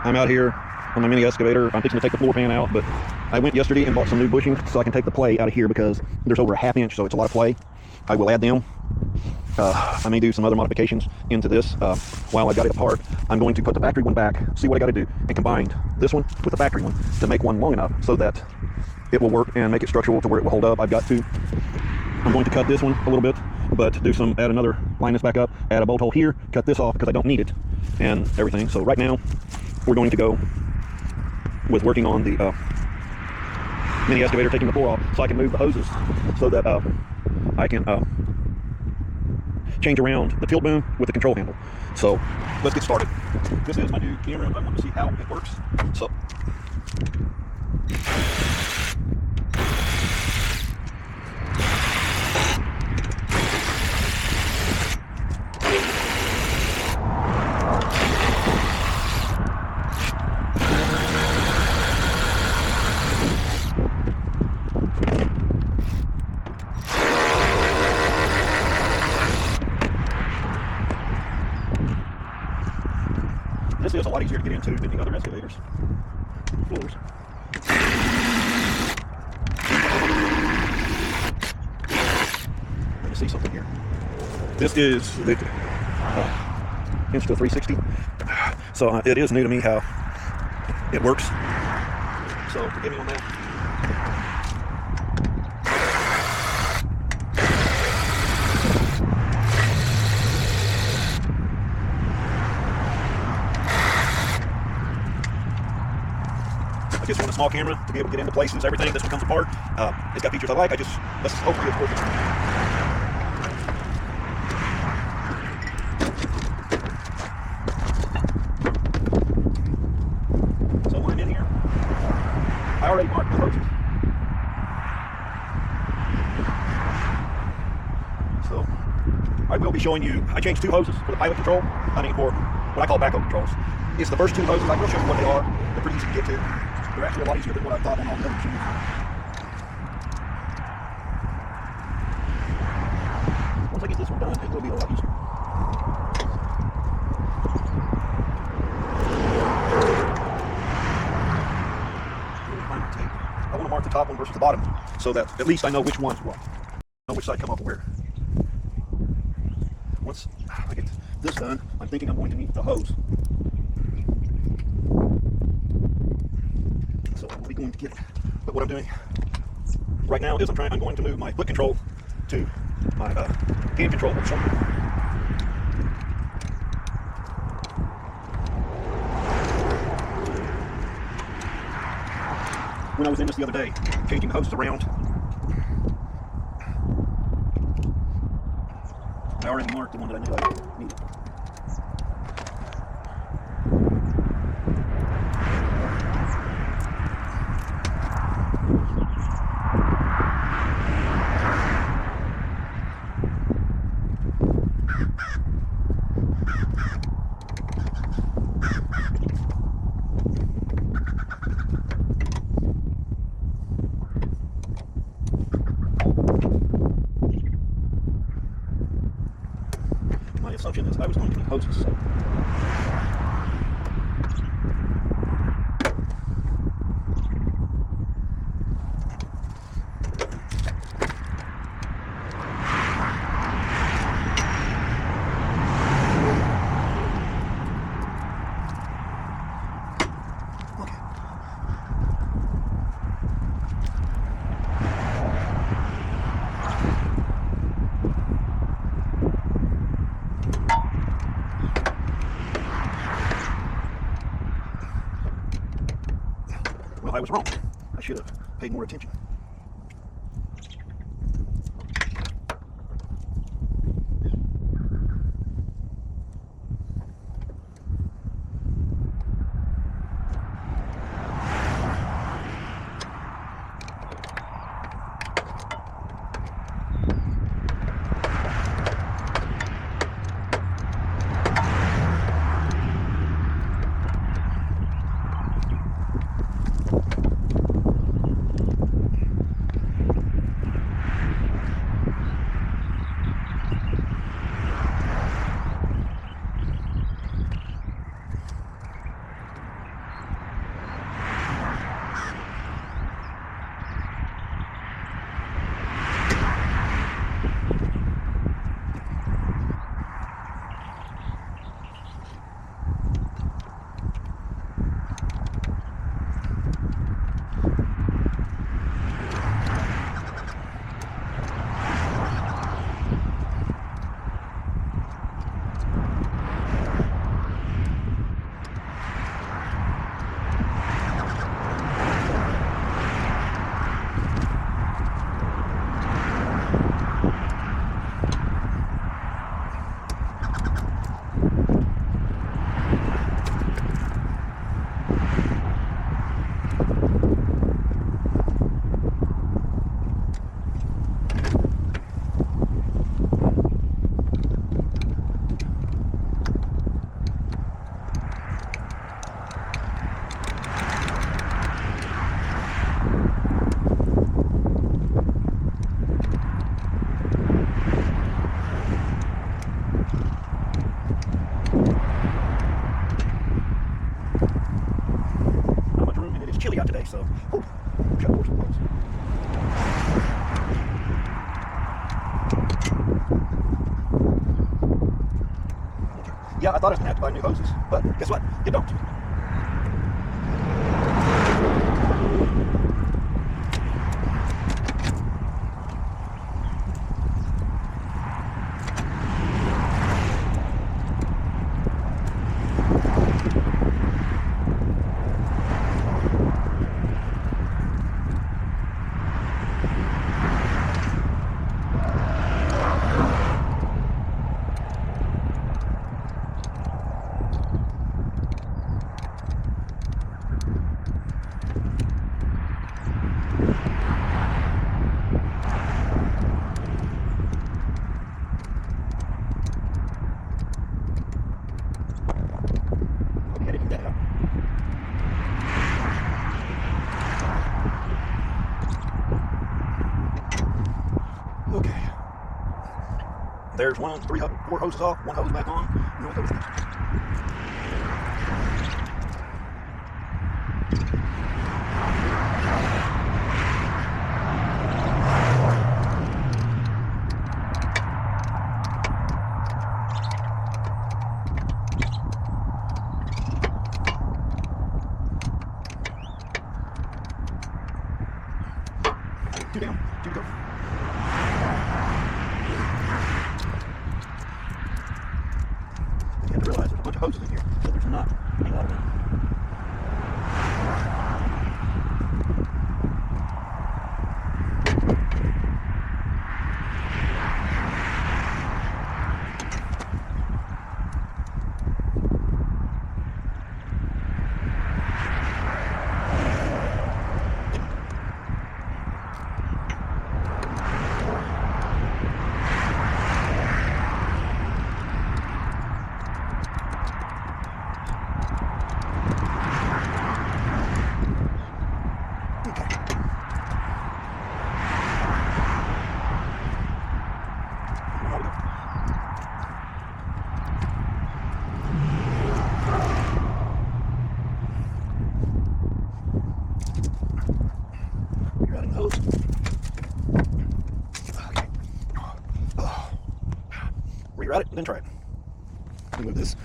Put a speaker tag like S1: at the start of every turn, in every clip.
S1: I'm out here on my mini excavator. I'm fixing to take the floor pan out, but I went yesterday and bought some new bushing so I can take the play out of here because there's over a ½ inch, so it's a lot of play. I will add them. I may do some other modifications into this while I got it apart. I'm going to put the factory one back, see what I got to do, and combine this one with the factory one to make one long enough so that it will work and make it structural to where it will hold up. I'm going to cut this one a little bit, but add another, line this back up, add a bolt hole here, cut this off because I don't need it, and everything. So right now, we're going to go with working on the mini excavator, taking the floor off so I can move the hoses so that I can change around the tilt boom with the control handle. So let's get started. This is my new camera. I want to see how it works. So this is a lot easier to get into than the other excavators. Floors. Let me see something here. This is the Insta360. So it is new to me how it works. So forgive me on that. I just want a small camera to be able to get into places, everything. This one comes apart. It's got features I like. Let's hopefully it's working. So when I'm in here, I already marked the hoses. So I will be showing you, I changed 2 hoses for the pilot control, for what I call backhoe controls. It's the first 2 hoses. I will show you what they are. They're pretty easy to get to. They're actually a lot easier than what I thought on all the other machines. Once I get this one done, it will be a lot easier. I want to mark the top one versus the bottom so that at least I know which one's what. I know which side come off where. Once I get this done, I'm thinking I'm going to need the hose. So I'm going to get it. But what I'm doing right now is I'm going to move my foot control to my hand control. When I was in this the other day, changing the hoses around, I already marked the one that I knew I needed. My assumption is I was going to need hoses. So. Well, I was wrong. I should have paid more attention. really got today. So, whew, shut the doors. Yeah, I thought I was going to have to buy new hoses, but guess what? You don't. Okay. There's four hoses off, one hose back on. You know what that was? Two down, two to go. You have to realize there's a bunch of hoses in here, so there's not a lot of them. Reroute it, then try it. Let me move this.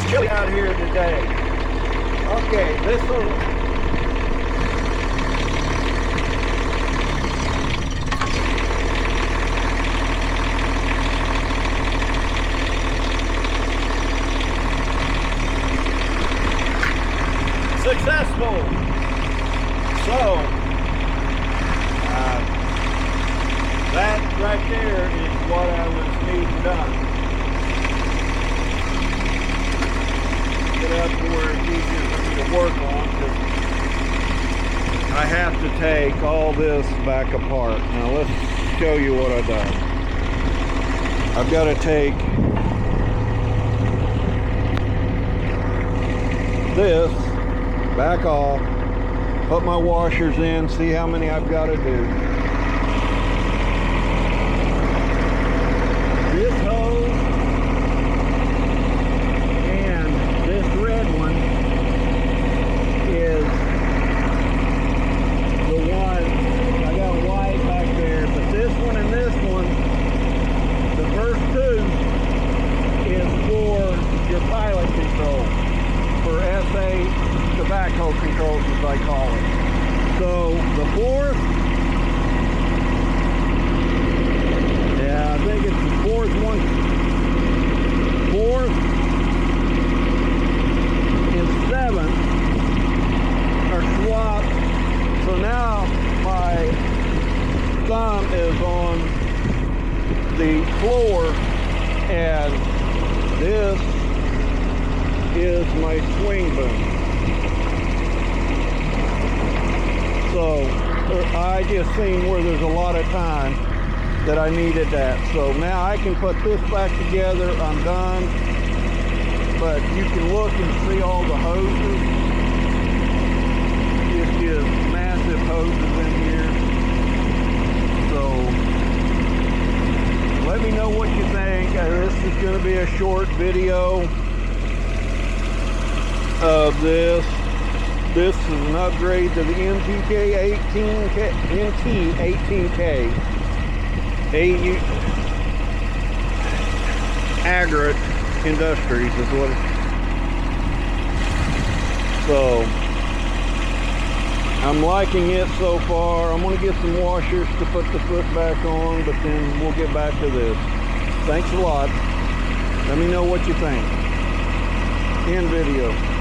S1: Chilly out here today. Okay, this will successful. So that right there is what I was needing done. Up to where it's easier for me to work on, because I have to take all this back apart. Now let's show you what I've done. I've got to take this back off, put my washers in, see how many I've got to do. This hose hydraulic control, for SA tobacco controls as I call it. So the fourth, yeah, I think it's the fourth one. Fourth and seventh are swapped. So now my thumb is on the floor and this is my swing boom. So I just seen where there's a lot of time that I needed that. So now I can put this back together. I'm done. But you can look and see all the hoses. Just is massive hoses in here. So let me know what you think. This is going to be a short video of this. This is an upgrade to the Nt18k Agri Industries is what it's. So I'm liking it so far. I'm going to get some washers to put the foot back on, but then we'll get back to this. Thanks a lot. Let me know what you think. End video.